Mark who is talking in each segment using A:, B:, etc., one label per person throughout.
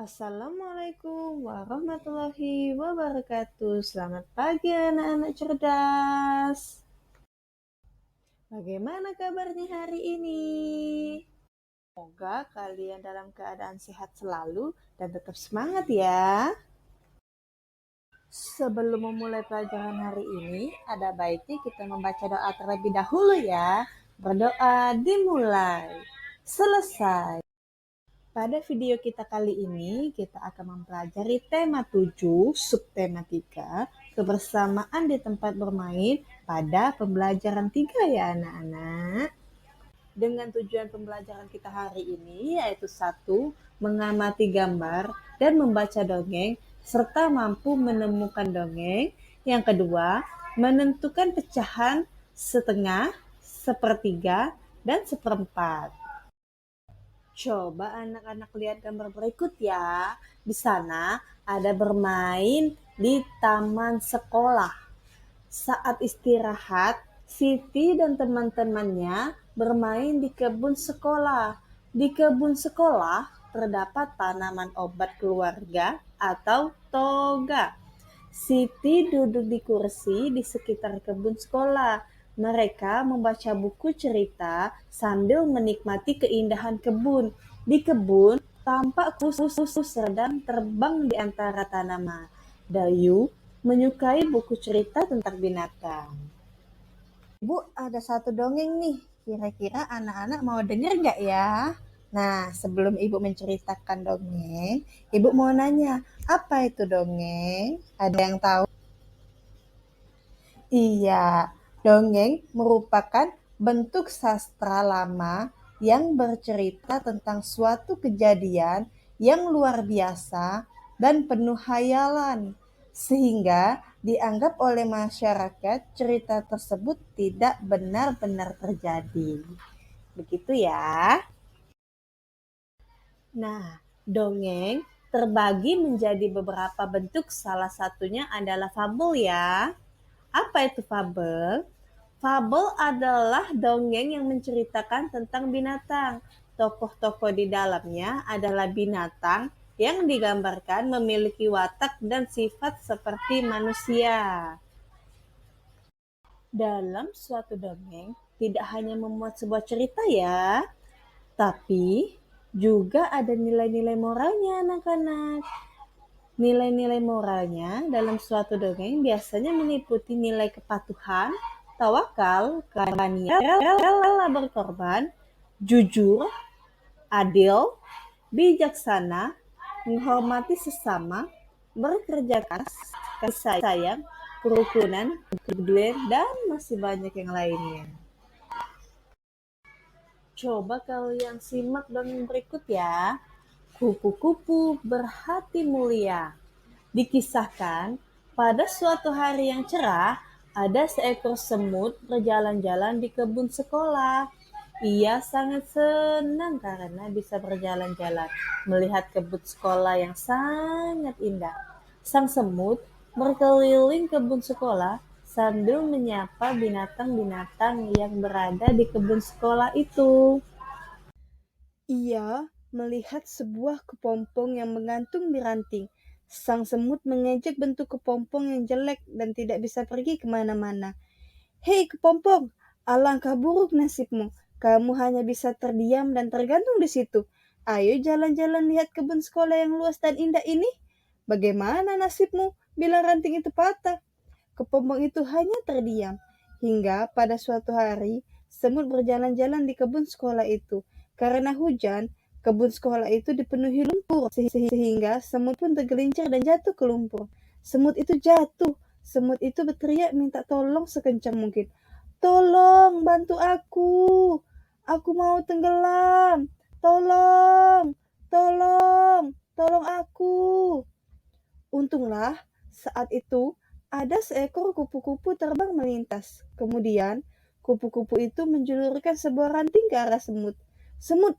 A: Assalamualaikum warahmatullahi wabarakatuh. Selamat pagi anak-anak cerdas. Bagaimana kabarnya hari ini? Semoga kalian dalam keadaan sehat selalu dan tetap semangat ya. Sebelum memulai pelajaran hari ini, ada baiknya kita membaca doa terlebih dahulu ya. Berdoa dimulai. Selesai. Pada video kita kali ini, kita akan mempelajari tema 7, subtema 3, kebersamaan di tempat bermain pada pembelajaran 3 ya anak-anak. Dengan tujuan pembelajaran kita hari ini, yaitu 1, mengamati gambar dan membaca dongeng, serta mampu menemukan dongeng. Yang kedua, menentukan pecahan setengah, sepertiga, dan seperempat. Coba anak-anak lihat gambar berikut ya. Di sana ada bermain di taman sekolah. Saat istirahat, Siti dan teman-temannya bermain di kebun sekolah. Di kebun sekolah terdapat tanaman obat keluarga atau toga. Siti duduk di kursi di sekitar kebun sekolah. Mereka membaca buku cerita sambil menikmati keindahan kebun. Di kebun, tampak kusu-kusu sedang terbang di antara tanaman. Dayu menyukai buku cerita tentang binatang. Ibu, ada satu dongeng nih. Kira-kira anak-anak mau denger nggak ya? Nah, sebelum Ibu menceritakan dongeng, Ibu mau nanya, apa itu dongeng? Ada yang tahu? Iya, dongeng merupakan bentuk sastra lama yang bercerita tentang suatu kejadian yang luar biasa dan penuh hayalan, sehingga dianggap oleh masyarakat cerita tersebut tidak benar-benar terjadi. Begitu ya. Nah, dongeng terbagi menjadi beberapa bentuk, salah satunya adalah fabel ya. Apa itu fabel? Fabel adalah dongeng yang menceritakan tentang binatang. Tokoh-tokoh di dalamnya adalah binatang yang digambarkan memiliki watak dan sifat seperti manusia. Dalam suatu dongeng, tidak hanya memuat sebuah cerita ya, tapi juga ada nilai-nilai moralnya anak-anak. Nilai-nilai moralnya dalam suatu dongeng biasanya meliputi nilai kepatuhan, tawakal, keberanian, rela berkorban, jujur, adil, bijaksana, menghormati sesama, bekerja keras, kasih sayang, kerukunan, kepedulian, dan masih banyak yang lainnya. Coba kalian simak dongeng berikut ya. Kupu-kupu berhati mulia. Dikisahkan, pada suatu hari yang cerah, ada seekor semut berjalan-jalan di kebun sekolah. Ia sangat senang karena bisa berjalan-jalan, melihat kebun sekolah yang sangat indah. Sang semut berkeliling kebun sekolah sambil menyapa binatang-binatang yang berada di kebun sekolah itu. Ia melihat sebuah kepompong yang menggantung di ranting. Sang semut mengejek bentuk kepompong yang jelek dan tidak bisa pergi kemana-mana. Hei kepompong, alangkah buruk nasibmu. Kamu hanya bisa terdiam dan tergantung di situ. Ayo jalan-jalan lihat kebun sekolah yang luas dan indah ini. Bagaimana nasibmu bila ranting itu patah? Kepompong itu hanya terdiam. Hingga pada suatu hari, semut berjalan-jalan di kebun sekolah itu. Karena hujan, kebun sekolah itu dipenuhi lumpur, sehingga semut pun tergelincir dan jatuh ke lumpur. Semut itu jatuh. Semut itu berteriak minta tolong sekencang mungkin. Tolong, bantu aku. Aku mau tenggelam. Tolong, tolong, tolong aku. Untunglah, saat itu ada seekor kupu-kupu terbang melintas. Kemudian, kupu-kupu itu menjulurkan sebuah ranting ke arah semut. Semut,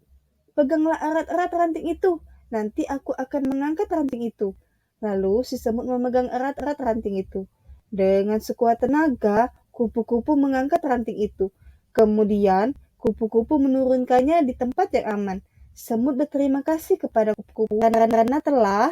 A: peganglah erat-erat ranting itu. Nanti aku akan mengangkat ranting itu. Lalu si semut memegang erat-erat ranting itu. Dengan sekuat tenaga, kupu-kupu mengangkat ranting itu. Kemudian, kupu-kupu menurunkannya di tempat yang aman.
B: Semut berterima kasih kepada kupu-kupu karena telah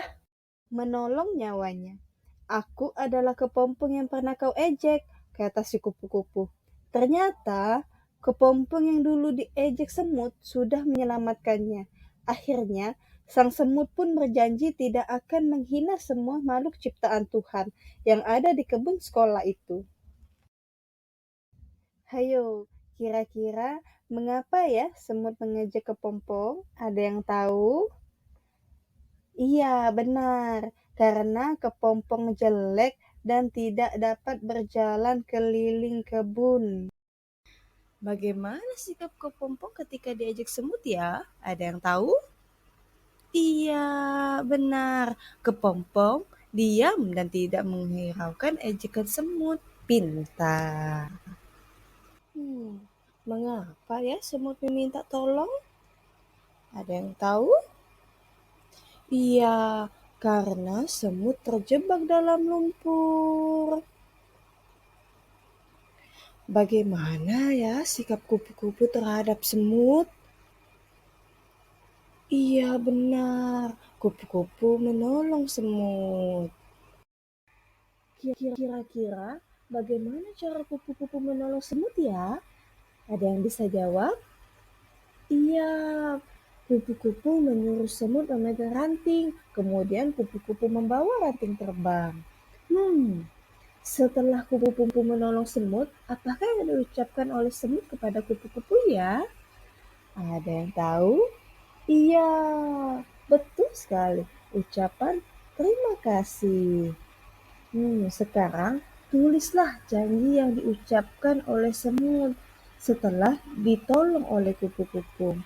B: menolong nyawanya. Aku adalah kepompong yang pernah kau ejek, kata si kupu-kupu. Ternyata kepompong yang dulu diejek semut sudah menyelamatkannya. Akhirnya, sang semut pun berjanji tidak akan menghina semua makhluk ciptaan Tuhan yang ada di kebun sekolah itu. Hayo, kira-kira mengapa ya semut mengejek kepompong? Ada yang tahu? Iya, benar. Karena kepompong jelek dan tidak dapat berjalan keliling kebun.
A: Bagaimana sikap kepompong ketika diejek semut ya? Ada yang tahu? Iya, benar. Kepompong diam dan tidak menghiraukan ejekan semut. Pintar. Mengapa ya semut meminta tolong? Ada yang tahu? Iya, karena semut terjebak dalam lumpur. Bagaimana ya sikap kupu-kupu terhadap semut? Iya, benar. Kupu-kupu menolong semut. Kira-kira bagaimana cara kupu-kupu menolong semut ya? Ada yang bisa jawab? Iya, kupu-kupu menyuruh semut memegang ranting, kemudian kupu-kupu membawa ranting terbang. Setelah kupu-kupu menolong semut, apakah yang diucapkan oleh semut kepada kupu-kupu ya? Ada yang tahu? Iya, betul sekali. Ucapan terima kasih. Sekarang tulislah janji yang diucapkan oleh semut setelah ditolong oleh kupu-kupu.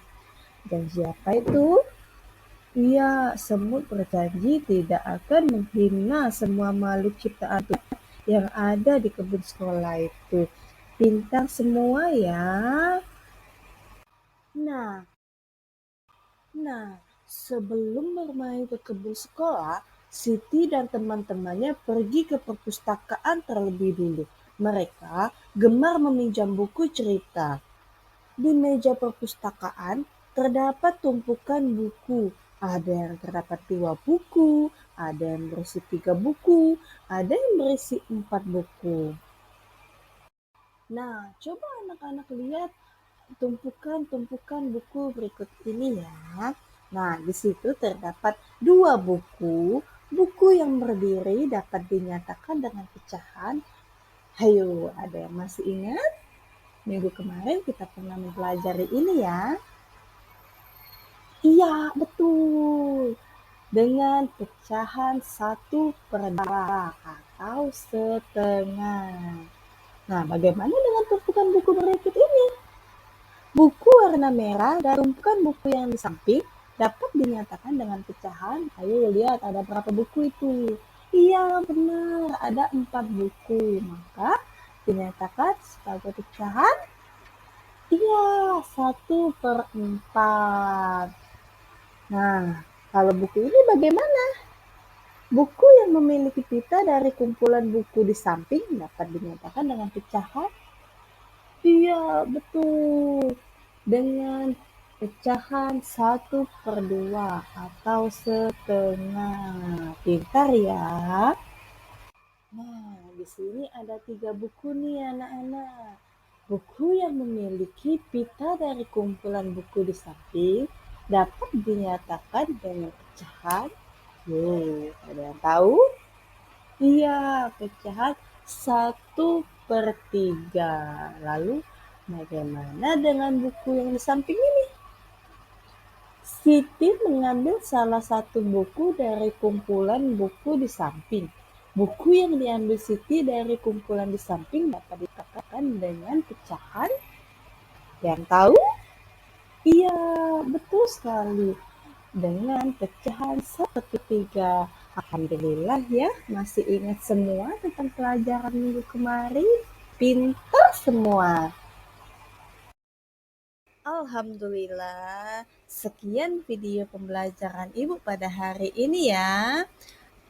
A: Janji apa itu? Iya, semut berjanji tidak akan menghina semua makhluk ciptaan Tuhan yang ada di kebun sekolah itu. Pintar semua ya. Nah, sebelum bermain ke kebun sekolah, Siti dan teman-temannya pergi ke perpustakaan terlebih dulu. Mereka gemar meminjam buku cerita. Di meja perpustakaan terdapat tumpukan buku. Ada yang terdapat 2 buku, ada yang berisi 3 buku, ada yang berisi 4 buku. Nah, coba anak-anak lihat tumpukan-tumpukan buku berikut ini ya. Nah, di situ terdapat 2 buku. Buku yang berdiri dapat dinyatakan dengan pecahan. Hayo, ada yang masih ingat? Minggu kemarin kita pernah mempelajari ini ya. Iya, betul. Dengan pecahan 1/2 atau setengah. Nah, bagaimana dengan tumpukan buku berikut ini? Buku warna merah dan tumpukan buku yang di samping dapat dinyatakan dengan pecahan. Ayo lihat ada berapa buku itu. Iya, benar. Ada 4 buku. Maka dinyatakan sebagai pecahan. Iya, 1/4. Nah, kalau buku ini bagaimana? Buku yang memiliki pita dari kumpulan buku di samping dapat dinyatakan dengan pecahan. Iya, betul. Dengan pecahan 1/2 atau setengah. Pintar ya. Nah, di sini ada 3 buku nih anak-anak. Buku yang memiliki pita dari kumpulan buku di samping dapat dinyatakan dengan pecahan. Ada yang tahu? Iya, pecahan 1/3. Lalu bagaimana dengan buku yang di samping ini? Siti mengambil salah satu buku dari kumpulan buku di samping. Buku yang diambil Siti dari kumpulan di samping dapat dikatakan dengan pecahan. Yang tahu? Iya, betul sekali. Dengan pecahan 1/3. Alhamdulillah ya, masih ingat semua tentang pelajaran minggu kemarin. Pintar semua. Alhamdulillah. Sekian video pembelajaran Ibu pada hari ini ya.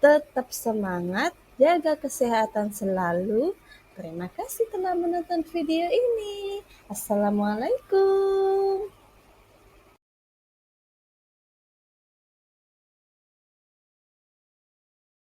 A: Tetap semangat, jaga kesehatan selalu. Terima kasih telah menonton video ini. Assalamualaikum.